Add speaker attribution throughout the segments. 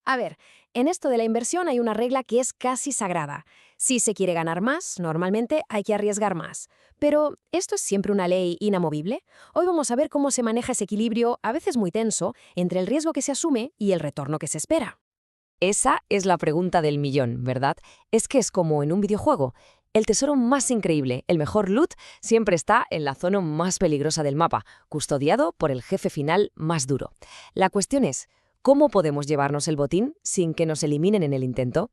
Speaker 1: A ver, en esto de la inversión hay una regla que es casi sagrada. Si se quiere ganar más, normalmente hay que arriesgar más. Pero, ¿esto es siempre una ley inamovible? Hoy vamos a ver cómo se maneja ese equilibrio, a veces muy tenso, entre el riesgo que se asume y el retorno que se espera.
Speaker 2: Esa es la pregunta del millón, ¿verdad? Es que es como en un videojuego. El tesoro más increíble, el mejor loot, siempre está en la zona más peligrosa del mapa, custodiado por el jefe final más duro. La cuestión es, ¿cómo podemos llevarnos el botín sin que nos eliminen en el intento?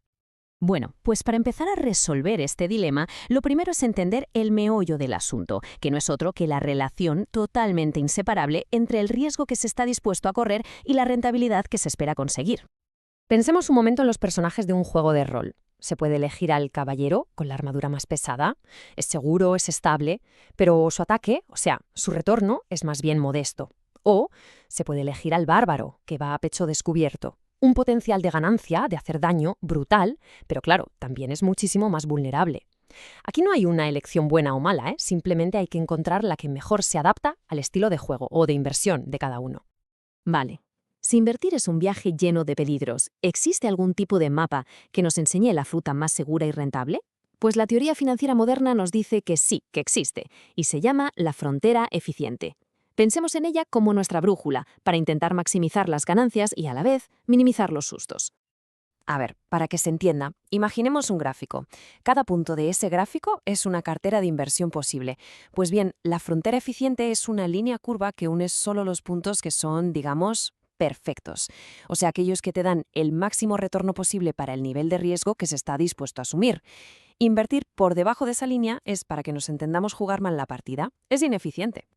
Speaker 3: Bueno, pues para empezar a resolver este dilema, lo primero es entender el meollo del asunto, que no es otro que la relación totalmente inseparable entre el riesgo que se está dispuesto a correr y la rentabilidad que se espera conseguir.
Speaker 1: Pensemos un momento en los personajes de un juego de rol. Se puede elegir al caballero, con la armadura más pesada, es seguro, es estable, pero su ataque, o sea, su retorno, es más bien modesto. O se puede elegir al bárbaro, que va a pecho descubierto. Un potencial de ganancia, de hacer daño, brutal, pero claro, también es muchísimo más vulnerable. Aquí no hay una elección buena o mala, simplemente hay que encontrar la que mejor se adapta al estilo de juego o de inversión de cada uno. Vale. Si invertir es un viaje lleno de peligros, ¿existe algún tipo de mapa que nos enseñe la fruta más segura y rentable? Pues la teoría financiera moderna nos dice que sí, que existe, y se llama la frontera eficiente. Pensemos en ella como nuestra brújula, para intentar maximizar las ganancias y a la vez minimizar los sustos.
Speaker 2: A ver, para que se entienda, imaginemos un gráfico. Cada punto de ese gráfico es una cartera de inversión posible. Pues bien, la frontera eficiente es una línea curva que une solo los puntos que son, digamos, perfectos. O sea, aquellos que te dan el máximo retorno posible para el nivel de riesgo que se está dispuesto a asumir. Invertir por debajo de esa línea es, para que nos entendamos, jugar mal la partida. Es ineficiente.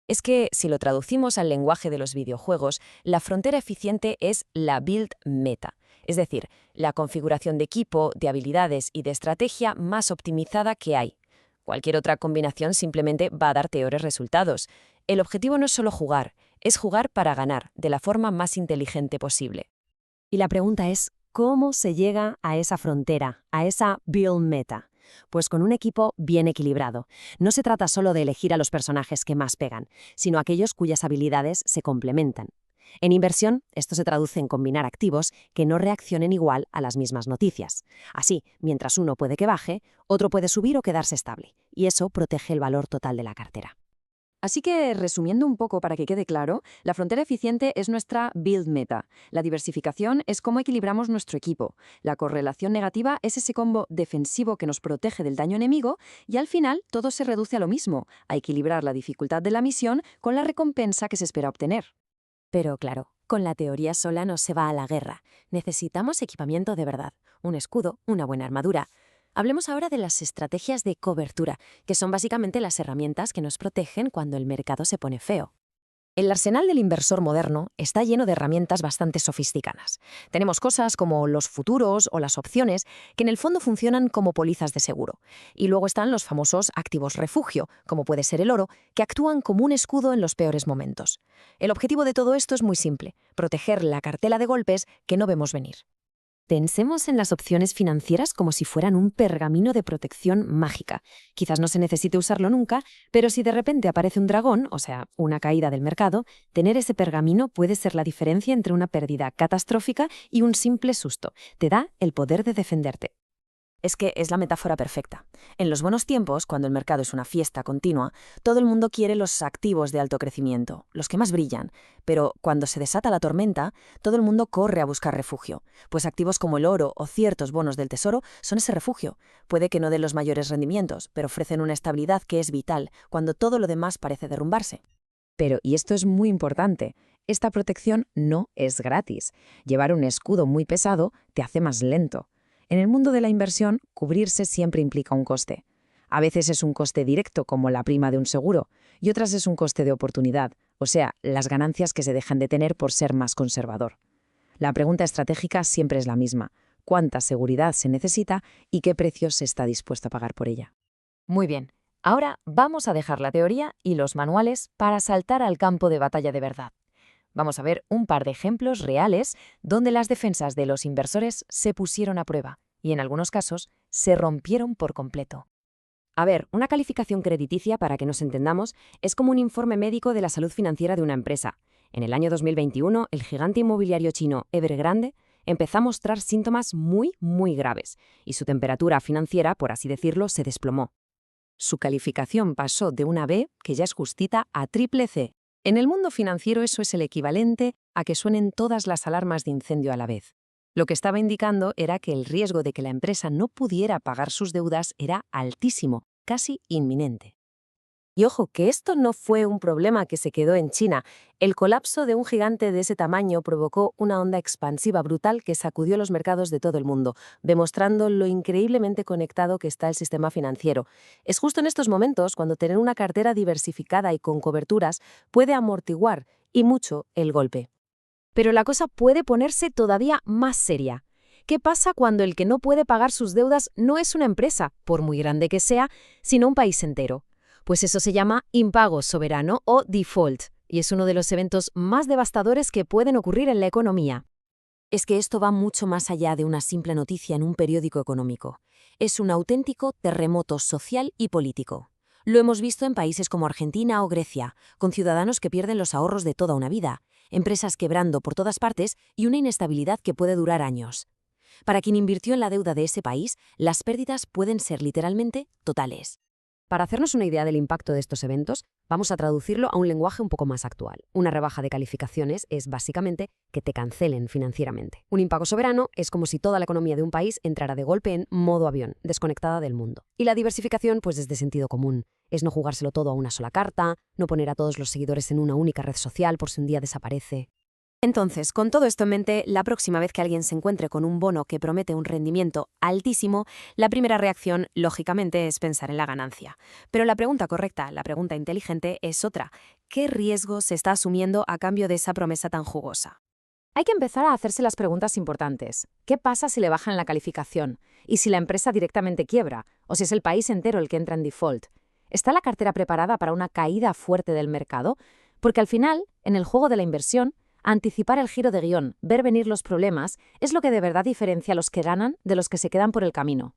Speaker 2: Es que, si lo traducimos al lenguaje de los videojuegos, la frontera eficiente es la build meta, es decir, la configuración de equipo, de habilidades y de estrategia más optimizada que hay. Cualquier otra combinación simplemente va a dar peores resultados. El objetivo no es solo jugar, es jugar para ganar, de la forma más inteligente posible.
Speaker 1: Y la pregunta es, ¿cómo se llega a esa frontera, a esa build meta? Pues con un equipo bien equilibrado. No se trata solo de elegir a los personajes que más pegan, sino aquellos cuyas habilidades se complementan. En inversión, esto se traduce en combinar activos que no reaccionen igual a las mismas noticias. Así, mientras uno puede que baje, otro puede subir o quedarse estable, y eso protege el valor total de la cartera.
Speaker 4: Así que, resumiendo un poco para que quede claro, la frontera eficiente es nuestra build meta. La diversificación es cómo equilibramos nuestro equipo. La correlación negativa es ese combo defensivo que nos protege del daño enemigo y al final todo se reduce a lo mismo, a equilibrar la dificultad de la misión con la recompensa que se espera obtener.
Speaker 1: Pero claro, con la teoría sola no se va a la guerra. Necesitamos equipamiento de verdad, un escudo, una buena armadura. Hablemos ahora de las estrategias de cobertura, que son básicamente las herramientas que nos protegen cuando el mercado se pone feo. El arsenal del inversor moderno está lleno de herramientas bastante sofisticadas. Tenemos cosas como los futuros o las opciones, que en el fondo funcionan como pólizas de seguro. Y luego están los famosos activos refugio, como puede ser el oro, que actúan como un escudo en los peores momentos. El objetivo de todo esto es muy simple: proteger la cartela de golpes que no vemos venir. Pensemos en las opciones financieras como si fueran un pergamino de protección mágica. Quizás no se necesite usarlo nunca, pero si de repente aparece un dragón, o sea, una caída del mercado, tener ese pergamino puede ser la diferencia entre una pérdida catastrófica y un simple susto. Te da el poder de defenderte. Es que es la metáfora perfecta. En los buenos tiempos, cuando el mercado es una fiesta continua, todo el mundo quiere los activos de alto crecimiento, los que más brillan. Pero cuando se desata la tormenta, todo el mundo corre a buscar refugio, pues activos como el oro o ciertos bonos del tesoro son ese refugio. Puede que no den los mayores rendimientos, pero ofrecen una estabilidad que es vital cuando todo lo demás parece derrumbarse.
Speaker 2: Pero, y esto es muy importante, esta protección no es gratis. Llevar un escudo muy pesado te hace más lento. En el mundo de la inversión, cubrirse siempre implica un coste. A veces es un coste directo, como la prima de un seguro, y otras es un coste de oportunidad, o sea, las ganancias que se dejan de tener por ser más conservador. La pregunta estratégica siempre es la misma: ¿cuánta seguridad se necesita y qué precio se está dispuesto a pagar por ella?
Speaker 1: Muy bien. Ahora vamos a dejar la teoría y los manuales para saltar al campo de batalla de verdad. Vamos a ver un par de ejemplos reales donde las defensas de los inversores se pusieron a prueba y, en algunos casos, se rompieron por completo. A ver, una calificación crediticia, para que nos entendamos, es como un informe médico de la salud financiera de una empresa. En el año 2021, el gigante inmobiliario chino Evergrande
Speaker 2: empezó a mostrar síntomas muy graves, y su temperatura financiera, por así decirlo, se desplomó. Su calificación pasó de una B, que ya es justita, a triple C. En el mundo financiero eso es el equivalente a que suenen todas las alarmas de incendio a la vez. Lo que estaba indicando era que el riesgo de que la empresa no pudiera pagar sus deudas era altísimo, casi inminente. Y ojo, que esto no fue un problema que se quedó en China. El colapso de un gigante de ese tamaño provocó una onda expansiva brutal que sacudió los mercados de todo el mundo, demostrando lo increíblemente conectado que está el sistema financiero. Es justo en estos momentos cuando tener una cartera diversificada y con coberturas puede amortiguar, y mucho, el golpe.
Speaker 3: Pero la cosa puede ponerse todavía más seria. ¿Qué pasa cuando el que no puede pagar sus deudas no es una empresa, por muy grande que sea, sino un país entero? Pues eso se llama impago soberano o default, y es uno de los eventos más devastadores que pueden ocurrir en la economía.
Speaker 1: Es que esto va mucho más allá de una simple noticia en un periódico económico. Es un auténtico terremoto social y político. Lo hemos visto en países como Argentina o Grecia, con ciudadanos que pierden los ahorros de toda una vida, empresas quebrando por todas partes y una inestabilidad que puede durar años. Para quien invirtió en la deuda de ese país, las pérdidas pueden ser literalmente totales.
Speaker 2: Para hacernos una idea del impacto de estos eventos, vamos a traducirlo a un lenguaje un poco más actual. Una rebaja de calificaciones es básicamente que te cancelen financieramente. Un impago soberano es como si toda la economía de un país entrara de golpe en modo avión, desconectada del mundo. Y la diversificación, pues es de sentido común. Es no jugárselo todo a una sola carta, no poner a todos los seguidores en una única red social por si un día desaparece. Entonces, con todo esto en mente, la próxima vez que alguien se encuentre con un bono que promete un rendimiento altísimo, la primera reacción, lógicamente, es pensar en la ganancia. Pero la pregunta correcta, la pregunta inteligente, es otra. ¿Qué riesgo se está asumiendo a cambio de esa promesa tan jugosa?
Speaker 3: Hay que empezar a hacerse las preguntas importantes. ¿Qué pasa si le bajan la calificación? ¿Y si la empresa directamente quiebra? ¿O si es el país entero el que entra en default? ¿Está la cartera preparada para una caída fuerte del mercado? Porque al final, en el juego de la inversión, anticipar el giro de guión, ver venir los problemas, es lo que de verdad diferencia a los que ganan de los que se quedan por el camino.